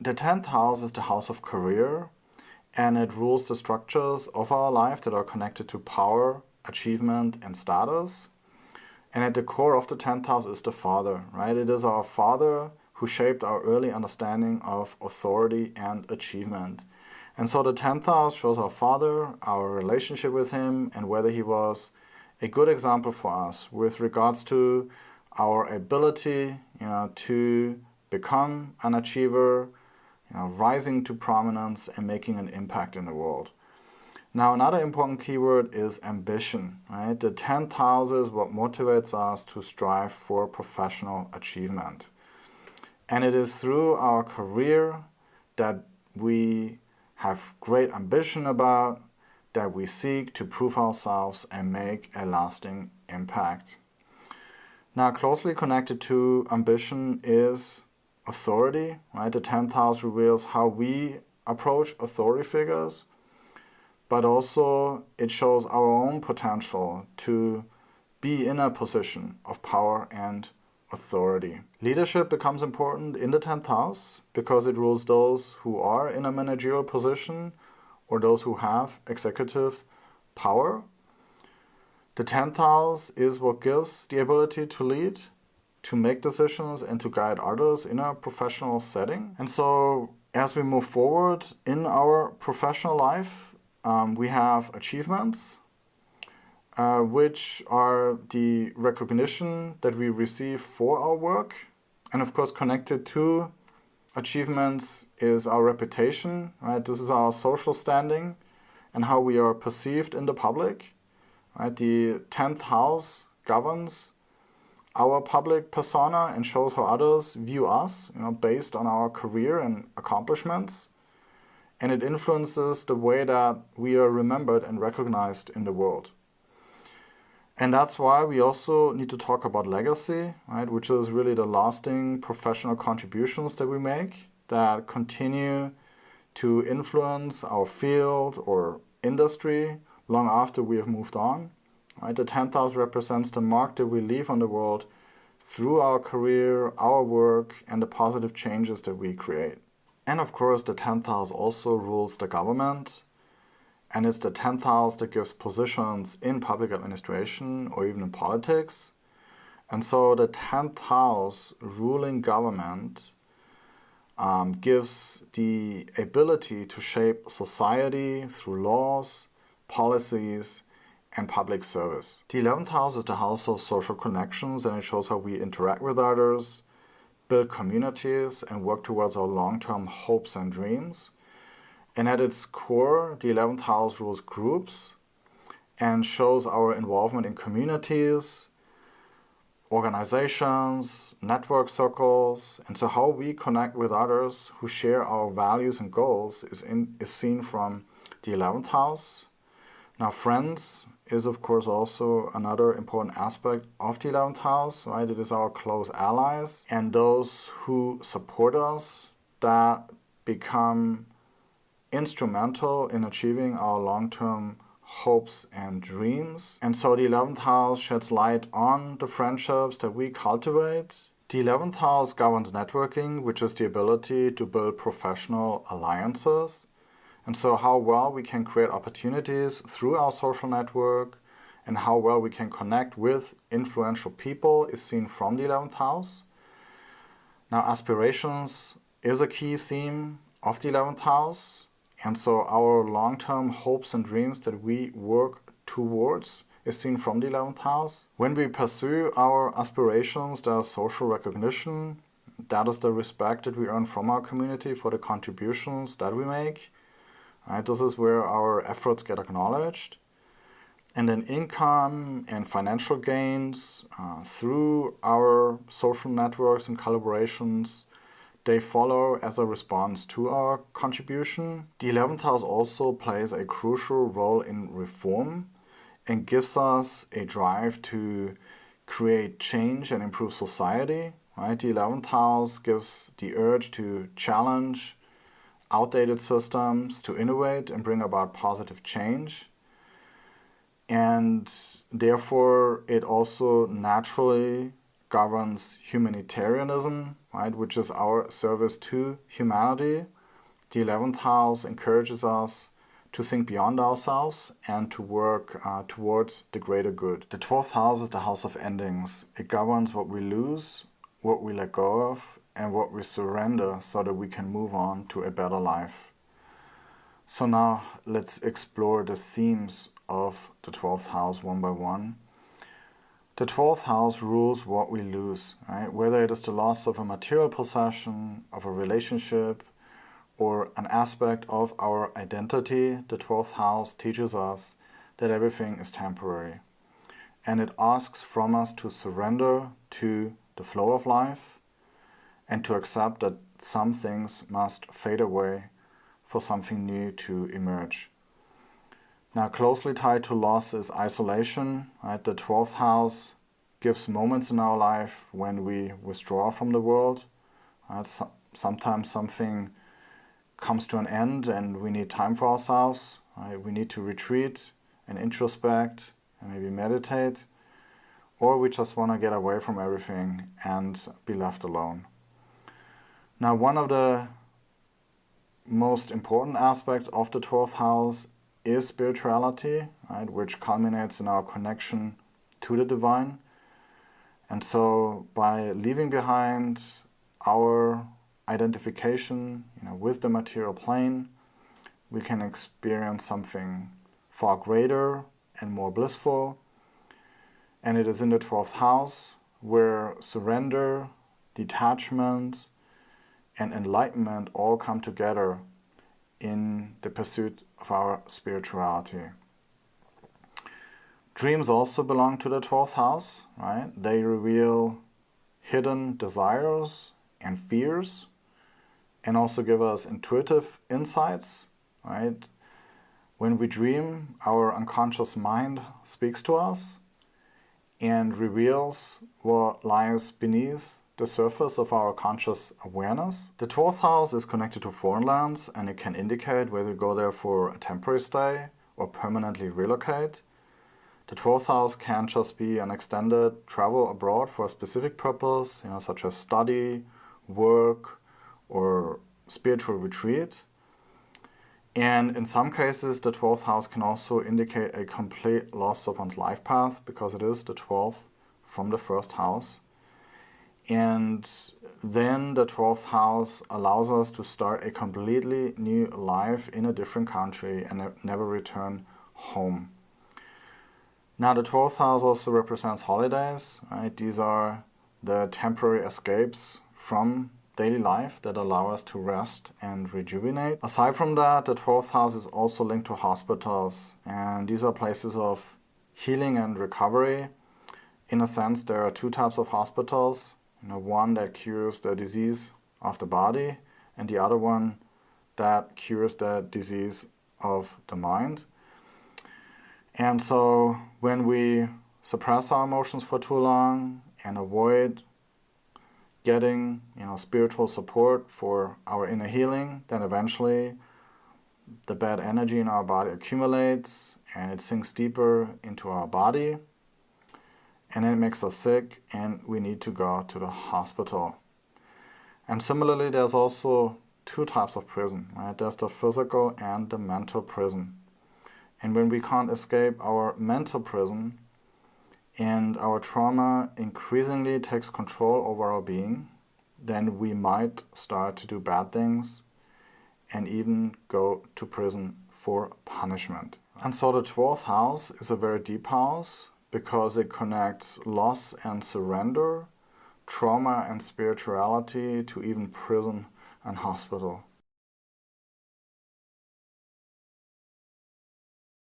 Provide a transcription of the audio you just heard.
the 10th house is the house of career, and it rules the structures of our life that are connected to power, achievement, and status. And at the core of the 10th house is the father, right? It is our father who shaped our early understanding of authority and achievement. And so the 10th house shows our father, our relationship with him, and whether he was a good example for us with regards to our ability, to become an achiever, rising to prominence and making an impact in the world. Now, another important keyword is ambition, right? The 10th house is what motivates us to strive for professional achievement. And it is through our career that we have great ambition about, that we seek to prove ourselves and make a lasting impact. Now, closely connected to ambition is authority, right? The 10th house reveals how we approach authority figures, but also it shows our own potential to be in a position of power and authority. Leadership becomes important in the 10th house because it rules those who are in a managerial position or those who have executive power. The 10th house is what gives the ability to lead, to make decisions, and to guide others in a professional setting. And so as we move forward in our professional life, we have achievements, which are the recognition that we receive for our work. And of course, connected to achievements is our reputation, right? This is our social standing and how we are perceived in the public, right? The 10th house governs our public persona and shows how others view us, based on our career and accomplishments. And it influences the way that we are remembered and recognized in the world. And that's why we also need to talk about legacy, right? Which is really the lasting professional contributions that we make that continue to influence our field or industry long after we have moved on. Right? The 10th house represents the mark that we leave on the world through our career, our work, and the positive changes that we create. And of course, the 10th house also rules the government, and it's the 10th house that gives positions in public administration or even in politics. And so the 10th house ruling government gives the ability to shape society through laws, policies, and public service. The 11th house is the house of social connections, and it shows how we interact with others, build communities, and work towards our long-term hopes and dreams. And at its core, the 11th house rules groups and shows our involvement in communities, organizations, network circles, and so how we connect with others who share our values and goals is seen from the 11th house. Now, friends is of course also another important aspect of the 11th house, right? It is our close allies and those who support us that become instrumental in achieving our long-term hopes and dreams. And so the 11th house sheds light on the friendships that we cultivate. The 11th house governs networking, which is the ability to build professional alliances. And so how well we can create opportunities through our social network and how well we can connect with influential people is seen from the 11th house. Now, aspirations is a key theme of the 11th house. And so our long-term hopes and dreams that we work towards is seen from the 11th house. When we pursue our aspirations, there's social recognition. That is the respect that we earn from our community for the contributions that we make. Right? This is where our efforts get acknowledged. And then income and financial gains through our social networks and collaborations, they follow as a response to our contribution. The 11th house also plays a crucial role in reform and gives us a drive to create change and improve society. Right? The 11th house gives the urge to challenge outdated systems, to innovate and bring about positive change. And therefore, it also naturally governs humanitarianism, right, which is our service to humanity. The 11th house encourages us to think beyond ourselves and to work towards the greater good. The 12th house is the house of endings. It governs what we lose, what we let go of, and what we surrender so that we can move on to a better life. So now let's explore the themes of the 12th house one by one. The 12th house rules what we lose, right? Whether it is the loss of a material possession, of a relationship, or an aspect of our identity, the 12th house teaches us that everything is temporary. And it asks from us to surrender to the flow of life and to accept that some things must fade away for something new to emerge. Now, closely tied to loss is isolation, right? The 12th house gives moments in our life when we withdraw from the world. Right? Sometimes something comes to an end and we need time for ourselves. Right? We need to retreat and introspect and maybe meditate. Or we just want to get away from everything and be left alone. Now, one of the most important aspects of the 12th house is spirituality, right, which culminates in our connection to the divine. And so by leaving behind our identification, with the material plane, we can experience something far greater and more blissful. And it is in the 12th house where surrender, detachment, and enlightenment all come together in the pursuit of our spirituality. Dreams also belong to the 12th house, right? They reveal hidden desires and fears and also give us intuitive insights, right? When we dream, our unconscious mind speaks to us and reveals what lies beneath the surface of our conscious awareness. The 12th house is connected to foreign lands and it can indicate whether you go there for a temporary stay or permanently relocate. The 12th house can just be an extended travel abroad for a specific purpose, such as study, work, or spiritual retreat. And in some cases, the 12th house can also indicate a complete loss of one's life path because it is the 12th from the first house. And then the 12th house allows us to start a completely new life in a different country and never return home. Now, the 12th house also represents holidays, right? These are the temporary escapes from daily life that allow us to rest and rejuvenate. Aside from that, the 12th house is also linked to hospitals, and these are places of healing and recovery. In a sense, there are two types of hospitals. One that cures the disease of the body, and the other one that cures the disease of the mind. And so when we suppress our emotions for too long and avoid getting spiritual support for our inner healing, then eventually the bad energy in our body accumulates and it sinks deeper into our body. And it makes us sick and we need to go to the hospital. And similarly, there's also two types of prison, right? There's the physical and the mental prison. And when we can't escape our mental prison and our trauma increasingly takes control over our being, then we might start to do bad things and even go to prison for punishment. And so the 12th house is a very deep house, because it connects loss and surrender, trauma and spirituality to even prison and hospital.